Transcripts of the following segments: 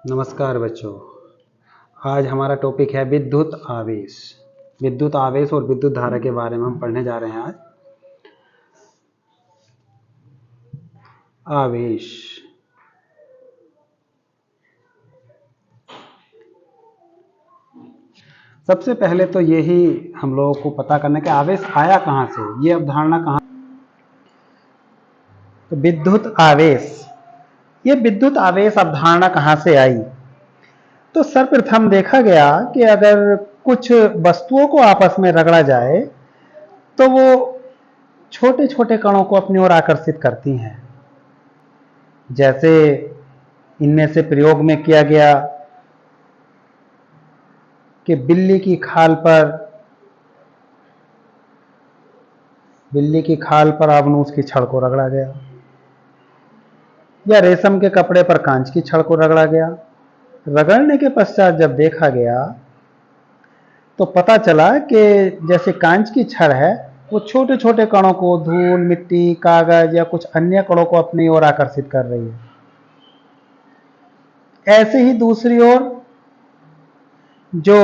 नमस्कार बच्चों। आज हमारा टॉपिक है विद्युत आवेश। विद्युत आवेश और विद्युत धारा के बारे में हम पढ़ने जा रहे हैं आज। आवेश, सबसे पहले तो यही हम लोगों को पता करना है कि आवेश आया कहाँ से, ये अवधारणा कहाँ। तो विद्युत आवेश, ये विद्युत आवेश अवधारणा कहाँ से आई? तो सर्वप्रथम देखा गया कि अगर कुछ वस्तुओं को आपस में रगड़ा जाए तो वो छोटे छोटे कणों को अपनी ओर आकर्षित करती हैं। जैसे इनमें से प्रयोग में किया गया कि बिल्ली की खाल पर आबनूस की छड़ को रगड़ा गया, या रेशम के कपड़े पर कांच की छड़ को रगड़ा गया। रगड़ने के पश्चात जब देखा गया तो पता चला कि जैसे कांच की छड़ है वो छोटे छोटे कणों को, धूल, मिट्टी, कागज या कुछ अन्य कणों को अपनी ओर आकर्षित कर रही है। ऐसे ही दूसरी ओर जो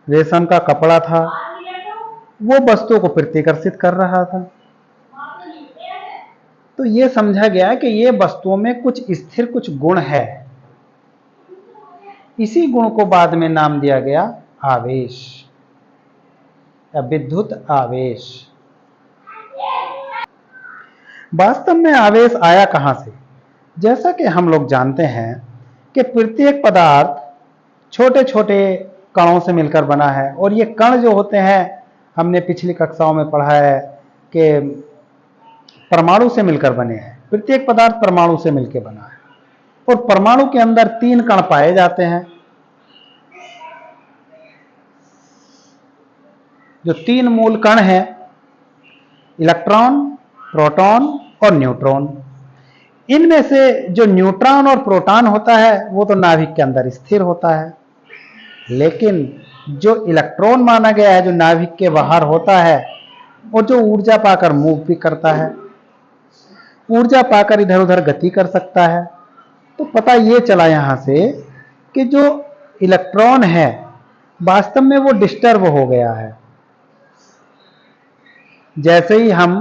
रेशम का कपड़ा था वो वस्तुओं को प्रतिकर्षित कर रहा था। तो ये समझा गया कि ये वस्तुओं में कुछ स्थिर कुछ गुण है। इसी गुण को बाद में नाम दिया गया आवेश या विद्युत आवेश। वास्तव में आवेश आया कहां से? जैसा कि हम लोग जानते हैं कि प्रत्येक पदार्थ छोटे छोटे कणों से मिलकर बना है, और ये कण जो होते हैं हमने पिछली कक्षाओं में पढ़ा है कि परमाणु से मिलकर बने हैं। प्रत्येक पदार्थ परमाणु से मिलकर बना है, और परमाणु के अंदर 3 कण पाए जाते हैं। जो 3 मूल कण हैं, इलेक्ट्रॉन, प्रोटॉन और न्यूट्रॉन। इनमें से जो न्यूट्रॉन और प्रोटॉन होता है वो तो नाभिक के अंदर स्थिर होता है, लेकिन जो इलेक्ट्रॉन माना गया है जो नाभिक के बाहर होता है वो जो ऊर्जा पाकर मूव भी करता है, ऊर्जा पाकर इधर उधर गति कर सकता है। तो पता ये चला यहां से कि जो इलेक्ट्रॉन है वास्तव में वो डिस्टर्ब हो गया है। जैसे ही हम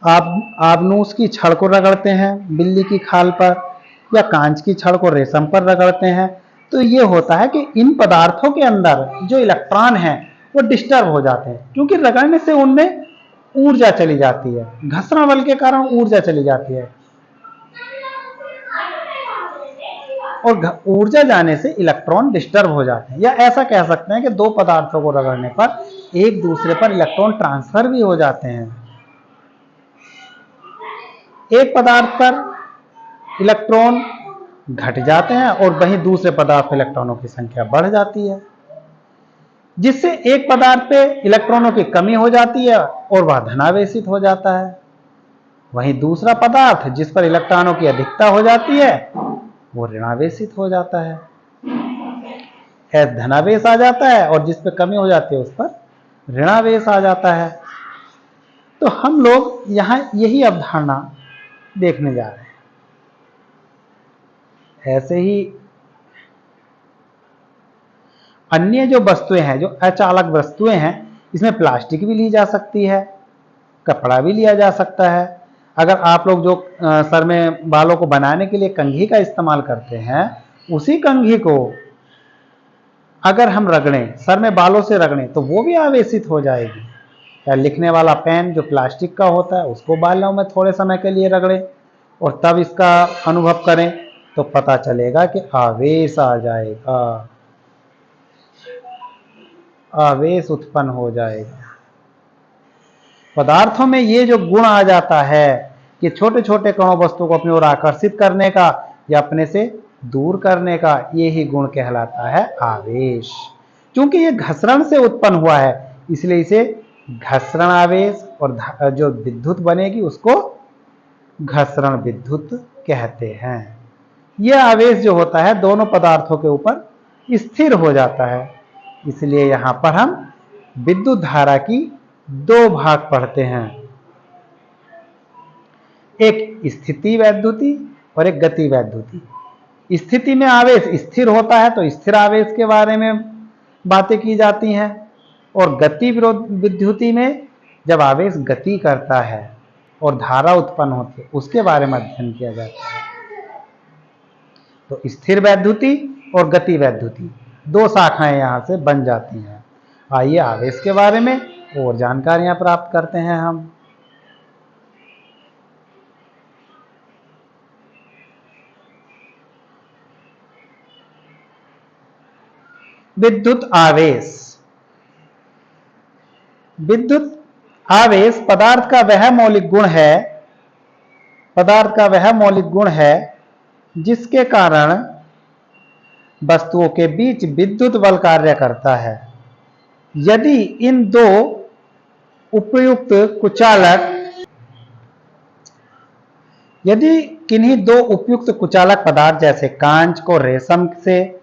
आबनूस की छड़ को रगड़ते हैं बिल्ली की खाल पर, या कांच की छड़ को रेशम पर रगड़ते हैं, तो ये होता है कि इन पदार्थों के अंदर जो इलेक्ट्रॉन है वो डिस्टर्ब हो जाते हैं, क्योंकि रगड़ने से उनमें ऊर्जा चली जाती है, घर्षण बल के कारण ऊर्जा चली जाती है, और ऊर्जा जाने से इलेक्ट्रॉन डिस्टर्ब हो जाते हैं। या ऐसा कह सकते हैं कि 2 पदार्थों को रगड़ने पर एक दूसरे पर इलेक्ट्रॉन ट्रांसफर भी हो जाते हैं। एक पदार्थ पर इलेक्ट्रॉन घट जाते हैं और वहीं दूसरे पदार्थ पर इलेक्ट्रॉनों की संख्या बढ़ जाती है, जिससे एक पदार्थ पे इलेक्ट्रॉनों की कमी हो जाती है और वह धनावेशित हो जाता है। वहीं दूसरा पदार्थ जिस पर इलेक्ट्रॉनों की अधिकता हो जाती है वो ऋणावेशित हो जाता है, धनावेश आ जाता है, और जिस पर कमी हो जाती है उस पर ऋणावेश आ जाता है। तो हम लोग यहां यही अवधारणा देखने जा रहे हैं। ऐसे ही अन्य जो वस्तुएं हैं, जो अचालक वस्तुएं हैं, इसमें प्लास्टिक भी ली जा सकती है, कपड़ा भी लिया जा सकता है। अगर आप लोग जो सर में बालों को बनाने के लिए कंघी का इस्तेमाल करते हैं, उसी कंघी को अगर हम रगड़ें, सर में बालों से रगड़ें, तो वो भी आवेशित हो जाएगी। या लिखने वाला पेन जो प्लास्टिक का होता है उसको बालों में थोड़े समय के लिए रगड़ें और तब इसका अनुभव करें तो पता चलेगा कि आवेश आ जाएगा, आवेश उत्पन्न हो जाएगा। पदार्थों में ये जो गुण आ जाता है कि छोटे छोटे कणों वस्तु को अपनी ओर आकर्षित करने का या अपने से दूर करने का, ये ही गुण कहलाता है आवेश। क्योंकि ये घर्षण से उत्पन्न हुआ है इसलिए इसे घर्षण आवेश, और जो विद्युत बनेगी उसको घर्षण विद्युत कहते हैं। यह आवेश जो होता है दोनों पदार्थों के ऊपर स्थिर हो जाता है, इसलिए यहां पर हम विद्युत धारा की दो भाग पढ़ते हैं, एक स्थिति वैद्युति और एक गति वैद्युति। स्थिति में आवेश स्थिर होता है तो स्थिर आवेश के बारे में बातें की जाती हैं, और गति विद्युति में जब आवेश गति करता है और धारा उत्पन्न होती है उसके बारे में अध्ययन किया जाता है। तो स्थिर वैद्युति और गति वैद्युति दो शाखाएं यहां से बन जाती हैं। आइए आवेश के बारे में और जानकारियां प्राप्त करते हैं हम। विद्युत आवेश। विद्युत आवेश पदार्थ का वह मौलिक गुण है जिसके कारण वस्तुओं के बीच विद्युत बल कार्य करता है। यदि इन दो उपयुक्त कुचालक यदि किन्हीं दो उपयुक्त कुचालक पदार्थ जैसे कांच को रेशम से,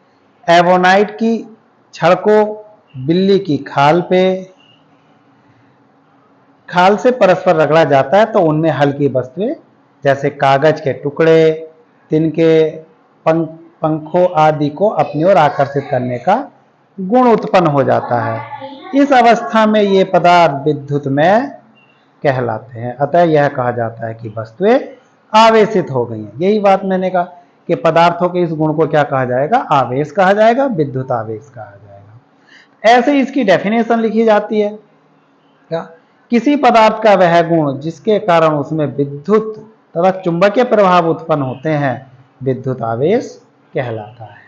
एवोनाइट की छड़ को बिल्ली की खाल से परस्पर रगड़ा जाता है तो उनमें हल्की वस्तुएं जैसे कागज के टुकड़े, तिनके, पंखों आदि को अपनी ओर आकर्षित करने का गुण उत्पन्न हो जाता है। इस अवस्था में ये पदार्थ विद्युतमय कहलाते हैं। अतः यह कहा जाता है कि वस्तुएं आवेशित हो गई हैं। यही बात मैंने कहा कि पदार्थों के इस गुण को क्या कहा जाएगा? आवेश कहा जाएगा, विद्युत आवेश कहा जाएगा। ऐसे इसकी डेफिनेशन लिखी जाती है। क्या? किसी पदार्थ का वह गुण जिसके कारण उसमें विद्युत तथा चुंबकीय प्रभाव उत्पन्न होते हैं विद्युत आवेश कहलाता है।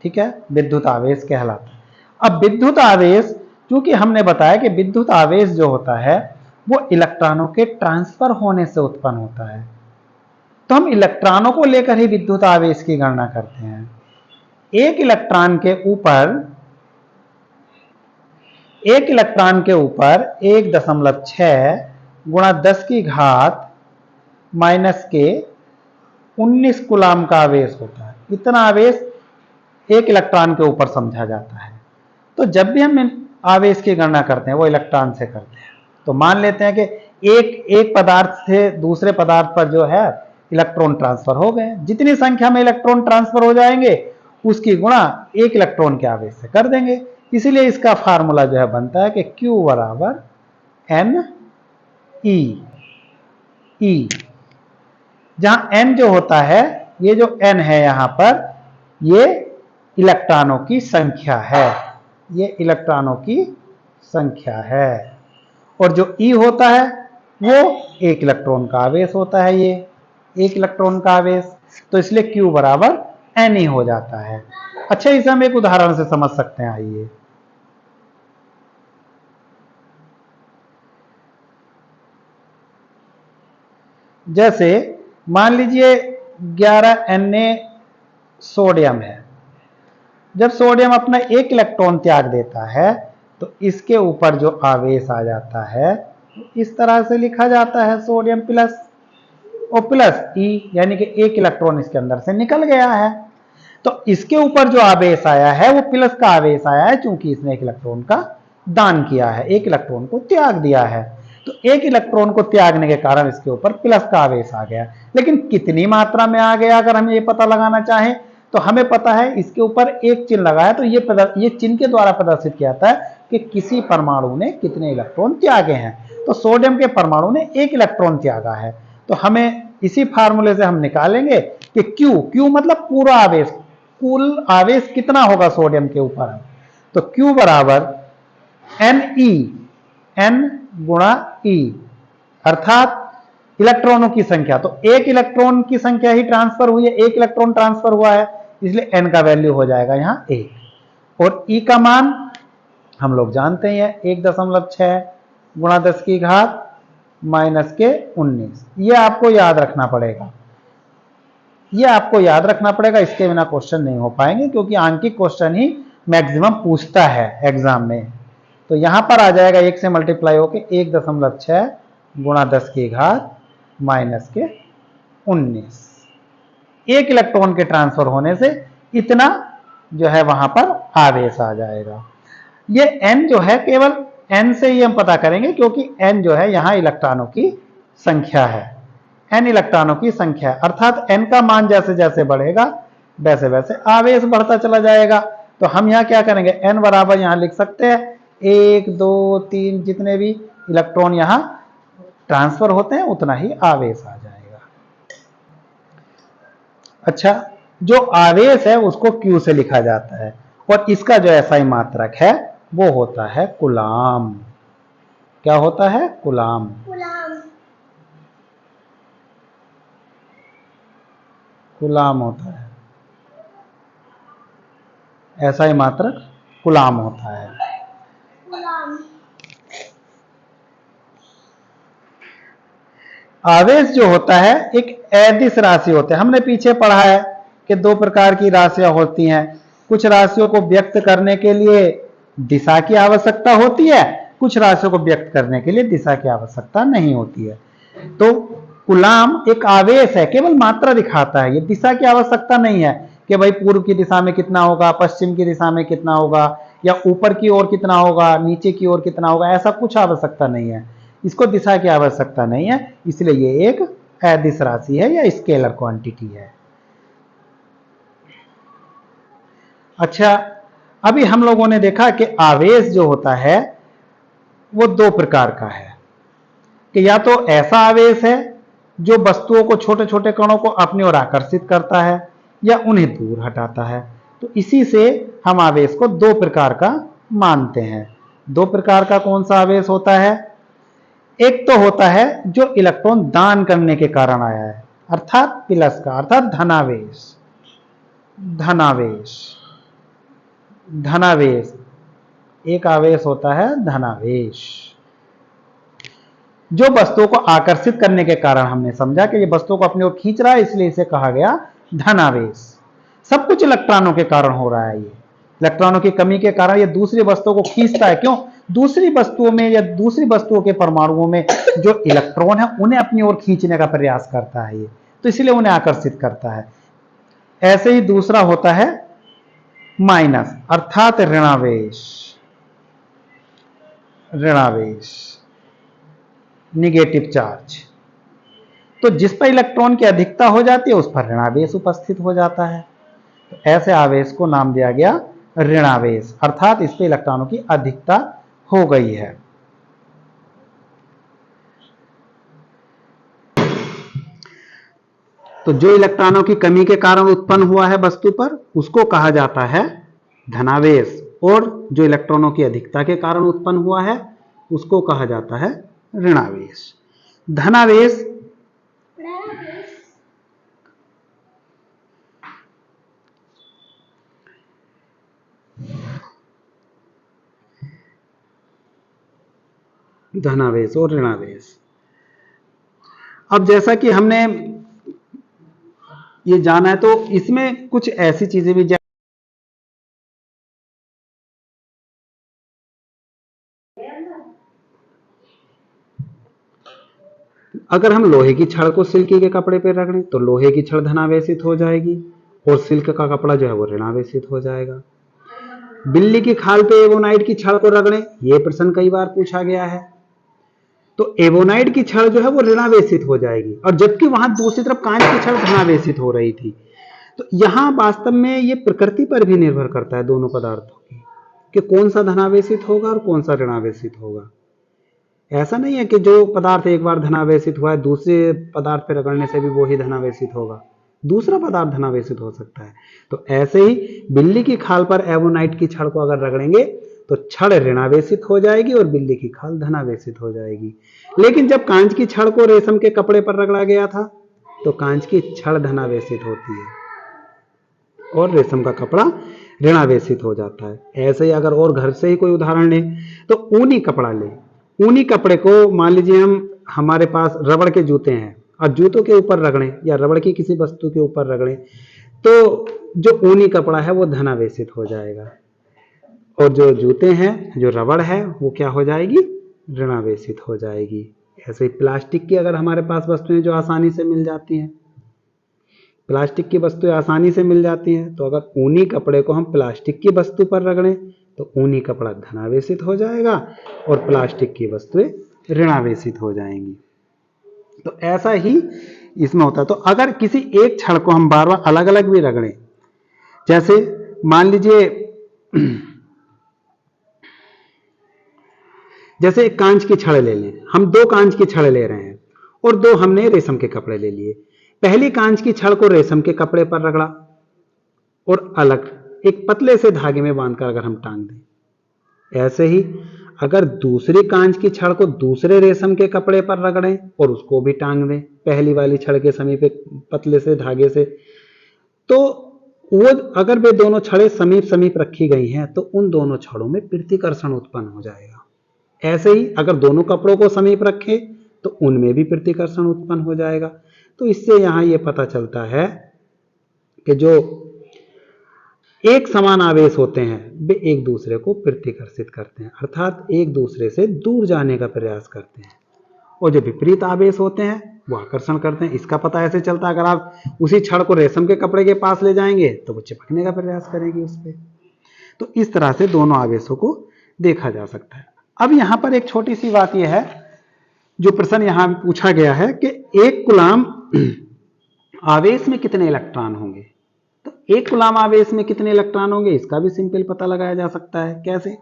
ठीक है, विद्युत आवेश कहलाता है। अब विद्युत आवेश, क्योंकि हमने बताया कि विद्युत आवेश जो होता है वो इलेक्ट्रॉनों के ट्रांसफर होने से उत्पन्न होता है, तो हम इलेक्ट्रॉनों को लेकर ही विद्युत आवेश की गणना करते हैं। एक इलेक्ट्रॉन के ऊपर 1.6 गुणा 10 की घात -19 कूलाम का आवेश होता है। इतना आवेश एक इलेक्ट्रॉन के ऊपर समझा जाता है। तो जब भी हम आवेश की गणना करते हैं वो इलेक्ट्रॉन से करते हैं। तो मान लेते हैं कि एक पदार्थ से दूसरे पदार्थ पर जो है इलेक्ट्रॉन ट्रांसफर हो गए। जितनी संख्या में इलेक्ट्रॉन ट्रांसफर हो जाएंगे उसकी गुणा एक इलेक्ट्रॉन के आवेश से कर देंगे। इसीलिए इसका फार्मूला जो है बनता है कि Q बराबर N E। जहां N जो होता है, ये जो N है यहां पर, ये इलेक्ट्रॉनों की संख्या है, ये इलेक्ट्रॉनों की संख्या है। और जो E होता है वो एक इलेक्ट्रॉन का आवेश होता है, ये एक इलेक्ट्रॉन का आवेश। तो इसलिए Q बराबर Ne हो जाता है। अच्छा, इसे हम एक उदाहरण से समझ सकते हैं। आइए, जैसे मान लीजिए 11 Na सोडियम है। जब सोडियम अपना एक इलेक्ट्रॉन त्याग देता है तो इसके ऊपर जो आवेश आ जाता है इस तरह से लिखा जाता है, सोडियम प्लस और प्लस E, यानी कि एक इलेक्ट्रॉन इसके अंदर से निकल गया है। तो इसके ऊपर जो आवेश आया है वो प्लस का आवेश आया है, क्योंकि इसने एक इलेक्ट्रॉन का दान किया है, एक इलेक्ट्रॉन को त्याग दिया है। तो एक इलेक्ट्रॉन को त्यागने के कारण इसके ऊपर प्लस का आवेश आ गया। लेकिन कितनी मात्रा में आ गया, अगर हम ये पता लगाना चाहें तो हमें पता है इसके ऊपर एक चिन्ह लगाया, तो ये चिन्ह के द्वारा प्रदर्शित किया जाता है कि किसी परमाणु ने कितने इलेक्ट्रॉन त्यागे हैं। तो सोडियम के परमाणु ने एक इलेक्ट्रॉन त्यागा है। तो हमें इसी फार्मूले से हम निकालेंगे कि Q मतलब पूरा आवेश, कुल आवेश कितना होगा सोडियम के ऊपर। तो Q बराबर N गुणा E, अर्थात इलेक्ट्रॉनों की संख्या। तो एक इलेक्ट्रॉन की संख्या ही ट्रांसफर हुई है, एक इलेक्ट्रॉन ट्रांसफर हुआ है, इसलिए N का वैल्यू हो जाएगा यहां 1। और E का मान हम लोग जानते हैं 1.6 गुणा 10 की घात -19। ये आपको याद रखना पड़ेगा, इसके बिना क्वेश्चन नहीं हो पाएंगे, क्योंकि आंकिक क्वेश्चन ही मैक्सिमम पूछता है एग्जाम में। तो यहां पर आ जाएगा 1 से मल्टीप्लाई होकर 1.6 गुणा 10 की घात -19। एक इलेक्ट्रॉन के ट्रांसफर होने से इतना जो है वहां पर आवेश आ जाएगा। ये N जो है केवल n से ही हम पता करेंगे, क्योंकि n जो है यहां इलेक्ट्रॉनों की संख्या है, n इलेक्ट्रॉनों की संख्या है, अर्थात n का मान जैसे जैसे बढ़ेगा वैसे वैसे आवेश बढ़ता चला जाएगा। तो हम यहाँ क्या करेंगे, n बराबर यहाँ लिख सकते हैं 1 2 3, जितने भी इलेक्ट्रॉन यहाँ ट्रांसफर होते हैं उतना ही आवेश आ जाएगा। अच्छा, जो आवेश है उसको Q से लिखा जाता है और इसका जो SI मात्रक है वो होता है कूलाम। क्या होता है? कूलाम। कूलाम होता है, SI मात्रक कूलाम होता है। आवेश जो होता है एक अदिश राशि होता है। हमने पीछे पढ़ा है कि दो प्रकार की राशियां होती हैं। कुछ राशियों को व्यक्त करने के लिए दिशा की आवश्यकता होती है, कुछ राशियों को व्यक्त करने के लिए दिशा की आवश्यकता नहीं होती है। तो कूलाम एक आवेश है, केवल मात्रा दिखाता है, ये दिशा की आवश्यकता नहीं है कि भाई पूर्व की दिशा में कितना होगा, पश्चिम की दिशा में कितना होगा, या ऊपर की ओर कितना होगा, नीचे की ओर कितना होगा, ऐसा कुछ आवश्यकता नहीं है। इसको दिशा की आवश्यकता नहीं है, इसलिए ये एक अदिश राशि है या स्केलर क्वांटिटी है। अच्छा, अभी हम लोगों ने देखा कि आवेश जो होता है वो दो प्रकार का है, कि या तो ऐसा आवेश है जो वस्तुओं को, छोटे छोटे कणों को अपनी ओर आकर्षित करता है या उन्हें दूर हटाता है। तो इसी से हम आवेश को दो प्रकार का मानते हैं। दो प्रकार का कौन सा आवेश होता है? एक तो होता है जो इलेक्ट्रॉन दान करने के कारण आया है, अर्थात प्लस का, अर्थात धनावेश। धनावेश, धनावेश एक आवेश होता है धनावेश, जो वस्तुओं को आकर्षित करने के कारण हमने समझा कि ये वस्तुओं को अपनी ओर खींच रहा है, इसलिए इसे कहा गया धनावेश। सब कुछ इलेक्ट्रॉनों के कारण हो रहा है। ये इलेक्ट्रॉनों की कमी के कारण ये दूसरी वस्तुओं को खींचता है। क्यों? दूसरी वस्तुओं में या दूसरी वस्तुओं के परमाणुओं में जो इलेक्ट्रॉन है उन्हें अपनी ओर खींचने का प्रयास करता है ये, तो इसलिए उन्हें आकर्षित करता है। ऐसे ही दूसरा होता है माइनस, अर्थात ऋणावेश। ऋणावेश, निगेटिव चार्ज। तो जिस पर इलेक्ट्रॉन की अधिकता हो जाती है उस पर ऋणावेश उपस्थित हो जाता है। तो ऐसे आवेश को नाम दिया गया ऋणावेश, अर्थात इस पे इलेक्ट्रॉनों की अधिकता हो गई है। तो जो इलेक्ट्रॉनों की कमी के कारण उत्पन्न हुआ है वस्तु पर उसको कहा जाता है धनावेश, और जो इलेक्ट्रॉनों की अधिकता के कारण उत्पन्न हुआ है उसको कहा जाता है ऋणावेश। धनावेश धनावेश और ऋणावेश। अब जैसा कि हमने ये जाना है तो इसमें कुछ ऐसी चीजें भी, अगर हम लोहे की छड़ को सिल्की के कपड़े पर रगड़ें तो लोहे की छड़ धनावेशित हो जाएगी और सिल्क का कपड़ा जो है वो ऋणावेशित हो जाएगा। बिल्ली की खाल पे एवोनाइट की छड़ को रगड़ें, यह प्रश्न कई बार पूछा गया है। तो एवोनाइट की छड़ जो है वो ऋणावेशित हो जाएगी, और जबकि वहां दूसरी तरफ कांच की छड़ धनावेशित हो रही थी। तो यहां वास्तव में ये प्रकृति पर भी निर्भर करता है दोनों पदार्थों की, कि कौन सा धनावेशित होगा और कौन सा ऋणावेशित होगा। ऐसा नहीं है कि जो पदार्थ एक बार धनावेशित हुआ है दूसरे पदार्थ पर रगड़ने से भी वो ही धनावेशित होगा, दूसरा पदार्थ धनावेशित हो सकता है। तो ऐसे ही बिल्ली की खाल पर एवोनाइट की छड़ को अगर रगड़ेंगे तो छड़ ऋणावेशित हो जाएगी और बिल्ली की खाल धनावेशित हो जाएगी। लेकिन जब कांच की छड़ को रेशम के कपड़े पर रगड़ा गया था तो कांच की छड़ धनावेशित होती है और रेशम का कपड़ा ऋणावेशित हो जाता है। ऐसे ही अगर और घर से ही कोई उदाहरण लें तो ऊनी कपड़ा लें। ऊनी कपड़े को मान लीजिए हमारे पास रबड़ के जूते हैं और जूतों के ऊपर रगड़ें या रबड़ की किसी वस्तु के ऊपर रगड़ें तो जो ऊनी कपड़ा है वो धनावेशित हो जाएगा, और जो जूते हैं, जो रबड़ है, वो क्या हो जाएगी? ऋणावेशित हो जाएगी। ऐसे ही प्लास्टिक की अगर हमारे पास वस्तुएं जो आसानी से मिल जाती हैं, प्लास्टिक की वस्तुएं आसानी से मिल जाती हैं, तो अगर ऊनी कपड़े को हम प्लास्टिक की वस्तु पर रगड़ें तो ऊनी कपड़ा धनावेशित हो जाएगा और प्लास्टिक की वस्तुएं ऋणावेशित हो जाएंगी। तो ऐसा ही इसमें होता है। तो अगर किसी एक छड़ को हम बार बार अलग अलग भी रगड़ें, जैसे मान लीजिए जैसे एक कांच की छड़ ले लें, हम 2 कांच की छड़ ले रहे हैं और 2 हमने रेशम के कपड़े ले लिए। पहली कांच की छड़ को रेशम के कपड़े पर रगड़ा और अलग एक पतले से धागे में बांधकर अगर हम टांग दें, ऐसे ही अगर दूसरी कांच की छड़ को दूसरे रेशम के कपड़े पर रगड़ें और उसको भी टांग दें पहली वाली छड़ के समीप एक पतले से धागे से, तो वो अगर वे दोनों छड़ें समीप समीप रखी गई हैं तो उन दोनों छड़ों में प्रतिकर्षण उत्पन्न हो जाएगा। ऐसे ही अगर दोनों कपड़ों को समीप रखें तो उनमें भी प्रतिकर्षण उत्पन्न हो जाएगा। तो इससे यहां यह पता चलता है कि जो एक समान आवेश होते हैं वे एक दूसरे को प्रतिकर्षित करते हैं, अर्थात एक दूसरे से दूर जाने का प्रयास करते हैं, और जो विपरीत आवेश होते हैं वो आकर्षण करते हैं। इसका पता ऐसे चलता है, अगर आप उसी छड़ को रेशम के कपड़े के पास ले जाएंगे तो वो चिपकने का प्रयास करेगी उस पर। तो इस तरह से दोनों आवेशों को देखा जा सकता है। अब यहां पर एक छोटी सी बात यह है, जो प्रश्न यहां पूछा गया है कि एक कूलाम आवेश में कितने इलेक्ट्रॉन होंगे। तो एक कूलाम आवेश में कितने इलेक्ट्रॉन होंगे इसका भी सिंपल पता लगाया जा सकता है। कैसे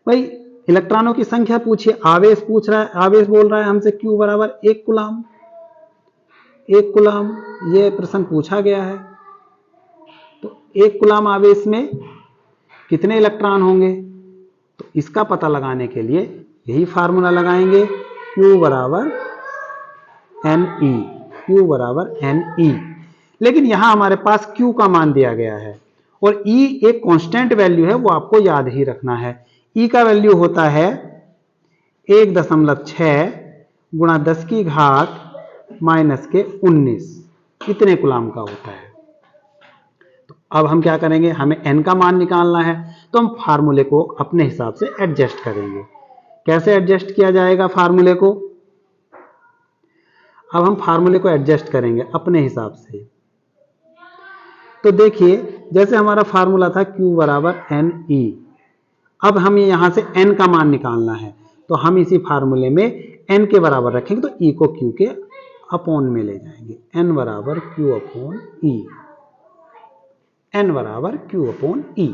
भाई, इलेक्ट्रॉनों की संख्या पूछिए, आवेश पूछ रहा है, आवेश बोल रहा है हमसे Q बराबर 1 कूलाम, 1 कूलाम ये प्रश्न पूछा गया है। तो 1 कूलाम आवेश में कितने इलेक्ट्रॉन होंगे, तो इसका पता लगाने के लिए यही फार्मूला लगाएंगे, Q बराबर Ne, Q बराबर Ne। लेकिन यहां हमारे पास Q का मान दिया गया है और E एक कांस्टेंट वैल्यू है, वो आपको याद ही रखना है। E का वैल्यू होता है 1.6 गुणा 10 की घात माइनस के 19 इतने कूलाम का होता है। तो अब हम क्या करेंगे, हमें n का मान निकालना है, तो हम फार्मूले को अपने हिसाब से एडजस्ट करेंगे। कैसे एडजस्ट किया जाएगा फार्मूले को, अब हम फार्मूले को एडजस्ट करेंगे अपने हिसाब से। तो देखिए, जैसे हमारा फार्मूला था Q बराबर Ne, अब हमें यहां से n का मान निकालना है, तो हम इसी फार्मूले में n के बराबर रखेंगे, तो E को Q के अपॉन में ले जाएंगे, n बराबर Q अपॉन E, n बराबर Q अपॉन E।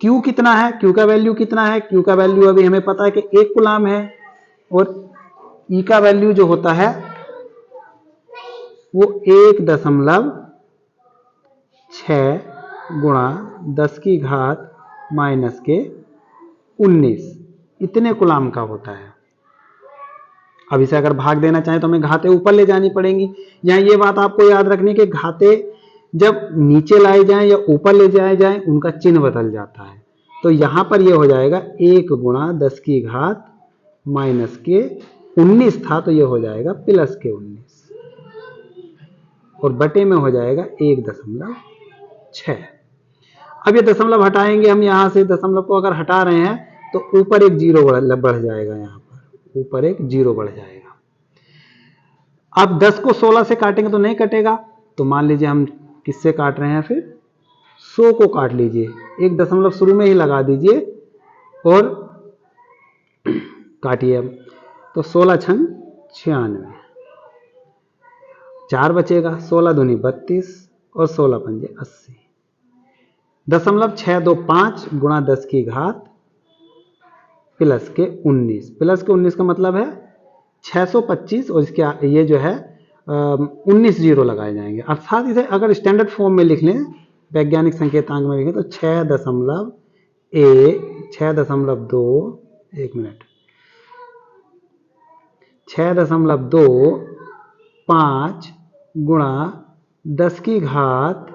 Q कितना है, Q का वैल्यू कितना है, Q का वैल्यू अभी हमें पता है कि 1 कूलाम है, और E का वैल्यू जो होता है वो 1.6 गुणा 10 की घात माइनस के 19 इतने कूलाम का होता है। अब इसे अगर भाग देना चाहें तो हमें घातें ऊपर ले जानी पड़ेंगी। यहां ये बात आपको याद रखनी कि घातें जब नीचे लाए जाएं या ऊपर ले जाए जाएं उनका चिन्ह बदल जाता है। तो यहां पर यह हो जाएगा 1 गुणा 10 की घात माइनस के 19 था, तो यह हो जाएगा प्लस के 19 और बटे में हो जाएगा 1.6। अब ये दशमलव हटाएंगे हम, यहां से दशमलव को अगर हटा रहे हैं तो ऊपर एक जीरो बढ़ जाएगा, यहां पर ऊपर एक जीरो बढ़ जाएगा। अब 10 को 16 से काटेंगे तो नहीं कटेगा, तो मान लीजिए हम किससे काट रहे हैं, फिर 100 को काट लीजिए, एक दशमलव शुरू में ही लगा दीजिए और काटिए। अब तो 16 छंग 96, 4 बचेगा, 16 दूनी 32 और 16 पंजे 80, 0.625 गुणा 10 की घात प्लस के 19, प्लस के 19 का मतलब है 625 और इसके ये जो है 19 जीरो लगाए जाएंगे। अर्थात इसे अगर स्टैंडर्ड फॉर्म में लिख लें, वैज्ञानिक संकेतांक में लिखें तो 6.2 एक मिनट 6.25 गुणा 10 की घात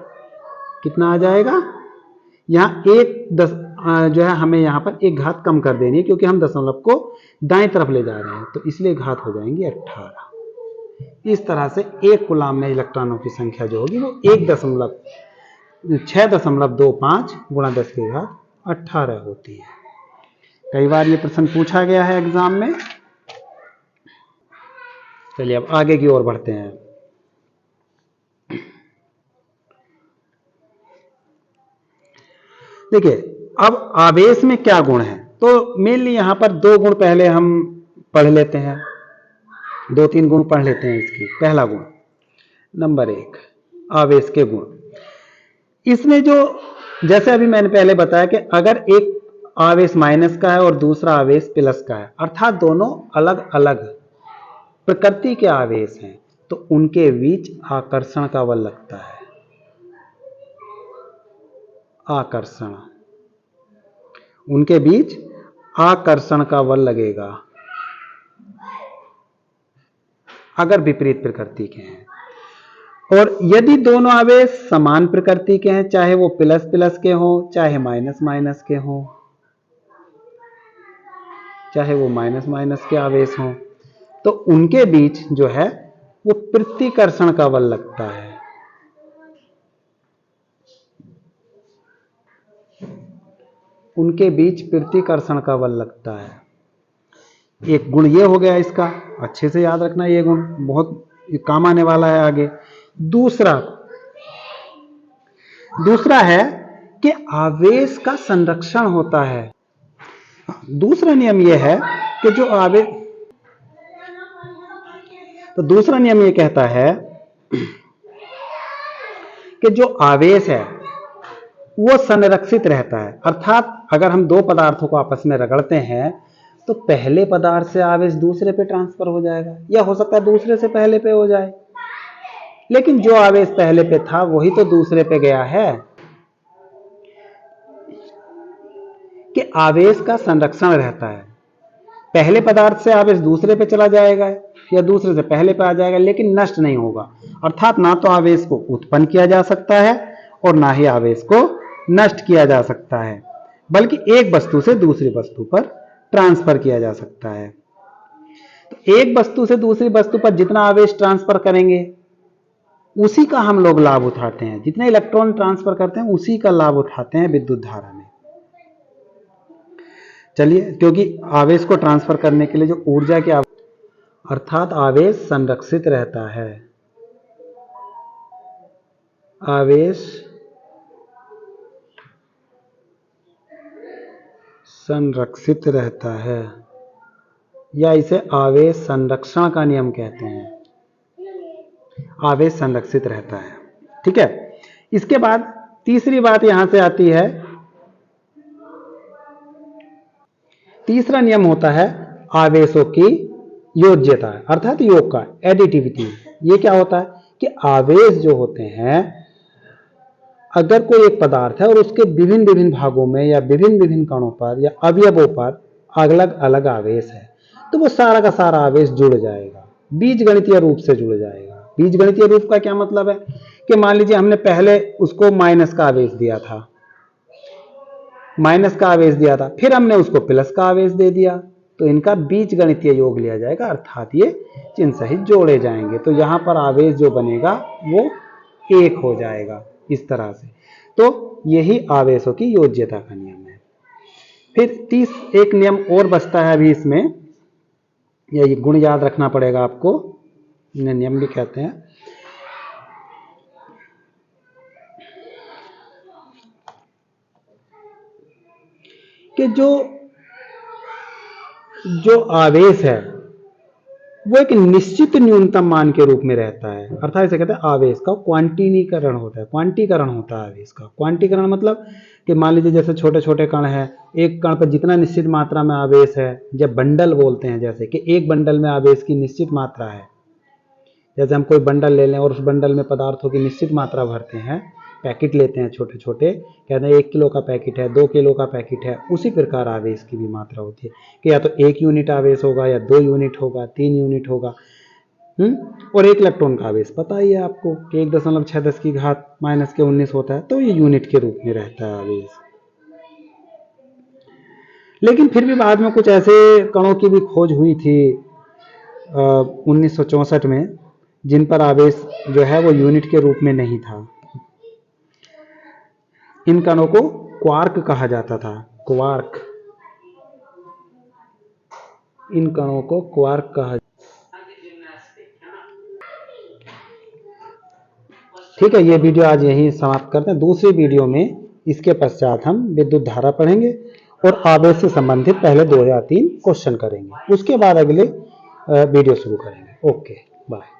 कितना आ जाएगा, यहां एक जो है हमें यहां पर एक घात कम कर देनी है क्योंकि हम दशमलव को दाएं तरफ ले जा रहे हैं, तो इसलिए घात हो जाएंगी 18। इस तरह से एक कूलाम में इलेक्ट्रॉनों की संख्या जो होगी वो 6.25 गुणा 10 की घात 18 होती है। कई बार ये प्रश्न पूछा गया है एग्जाम में। चलिए अब आगे की ओर बढ़ते हैं। देखिए, अब आवेश में क्या गुण है, तो मेनली यहां पर दो गुण पहले हम पढ़ लेते हैं, दो तीन गुण पढ़ लेते हैं इसकी। पहला गुण, नंबर एक, आवेश के गुण। इसमें जो, जैसे अभी मैंने पहले बताया कि अगर एक आवेश माइनस का है और दूसरा आवेश प्लस का है, अर्थात दोनों अलग अलग प्रकृति के आवेश हैं, तो उनके बीच आकर्षण का बल लगता है। आकर्षण, उनके बीच आकर्षण का बल लगेगा अगर विपरीत प्रकृति के हैं। और यदि दोनों आवेश समान प्रकृति के हैं, चाहे वो प्लस प्लस के हों चाहे माइनस माइनस के हों, चाहे वो माइनस माइनस के आवेश हों, तो उनके बीच जो है वो प्रतिकर्षण का बल लगता है। उनके बीच प्रतिकर्षण का बल लगता है। एक गुण ये हो गया इसका, अच्छे से याद रखना, ये गुण बहुत काम आने वाला है आगे। दूसरा है कि आवेश का संरक्षण होता है। दूसरा नियम यह है कि जो आवेश, तो दूसरा नियम यह कहता है कि जो आवेश है वो संरक्षित रहता है। अर्थात अगर हम दो पदार्थों को आपस में रगड़ते हैं तो पहले पदार्थ से आवेश दूसरे पे ट्रांसफर हो जाएगा, या हो सकता है दूसरे से पहले पे हो जाए, लेकिन जो आवेश पहले पे था वही तो दूसरे पे गया है। कि आवेश का संरक्षण रहता है, पहले पदार्थ से आवेश दूसरे पे चला जाएगा या दूसरे से पहले पे आ जाएगा, लेकिन नष्ट नहीं होगा। अर्थात ना तो आवेश को उत्पन्न किया जा सकता है और ना ही आवेश को नष्ट किया जा सकता है, बल्कि एक वस्तु से दूसरी वस्तु पर ट्रांसफर किया जा सकता है। तो एक वस्तु से दूसरी वस्तु पर जितना आवेश ट्रांसफर करेंगे उसी का हम लोग लाभ उठाते हैं, जितने इलेक्ट्रॉन ट्रांसफर करते हैं उसी का लाभ उठाते हैं विद्युत धारा में। चलिए, क्योंकि आवेश को ट्रांसफर करने के लिए जो ऊर्जा की अर्थात आवेश संरक्षित रहता है। आवेश संरक्षित रहता है, या इसे आवेश संरक्षण का नियम कहते हैं। आवेश संरक्षित रहता है, ठीक है। इसके बाद तीसरी बात यहां से आती है, तीसरा नियम होता है आवेशों की योज्यता, अर्थात योग का, एडिटिविटी। ये क्या होता है कि आवेश जो होते हैं, अगर कोई एक पदार्थ है और उसके विभिन्न विभिन्न भागों में या विभिन्न विभिन्न कणों पर या अवयवों पर अलग अलग आवेश है, तो वो सारा का सारा आवेश जुड़ जाएगा, बीजगणितीय रूप से जुड़ जाएगा। बीजगणितीय रूप का क्या मतलब है कि मान लीजिए हमने पहले उसको माइनस का आवेश दिया था, फिर हमने उसको प्लस का आवेश दे दिया, तो इनका बीजगणितीय योग लिया जाएगा, अर्थात ये चिन्ह सहित जोड़े जाएंगे, तो यहां पर आवेश जो बनेगा वो एक हो जाएगा इस तरह से। तो यही आवेशों की योज्यता का नियम है। फिर एक नियम और बचता है अभी इसमें, ये गुण याद रखना पड़ेगा आपको, इन्हें नियम भी कहते हैं। कि जो आवेश है वो एक निश्चित न्यूनतम मान के रूप में रहता है, अर्थात इसे कहते हैं आवेश का क्वांटीकरण होता है। क्वांटीकरण होता है आवेश का। क्वांटीकरण मतलब कि मान लीजिए जैसे छोटे छोटे कण हैं, एक कण पर जितना निश्चित मात्रा में आवेश है, जब बंडल बोलते हैं, जैसे कि एक बंडल में आवेश की निश्चित मात्रा है, जैसे हम कोई बंडल ले लें और उस बंडल में पदार्थों की निश्चित मात्रा भरते हैं, पैकेट लेते हैं छोटे छोटे, कहते हैं 1 किलो का पैकेट है, 2 किलो का पैकेट है, उसी प्रकार आवेश की भी मात्रा होती है कि या तो 1 यूनिट आवेश होगा या 2 यूनिट होगा, 3 यूनिट होगा। और 1 इलेक्ट्रॉन का आवेश पता ही है आपको कि 1.6 की घात -19 होता है, तो ये यूनिट के रूप में रहता है आवेश। लेकिन फिर भी बाद में कुछ ऐसे कणों की भी खोज हुई थी 1964 में, जिन पर आवेश जो है वो यूनिट के रूप में नहीं था। इन कणों को क्वार्क कहा जाता था, क्वार्क। इन कणों को क्वार्क कहा। ठीक है, ये वीडियो आज यहीं समाप्त करते हैं। दूसरी वीडियो में इसके पश्चात हम विद्युत धारा पढ़ेंगे और आवेश से संबंधित पहले 2 या 3 क्वेश्चन करेंगे। उसके बाद अगले वीडियो शुरू करेंगे। Okay, bye.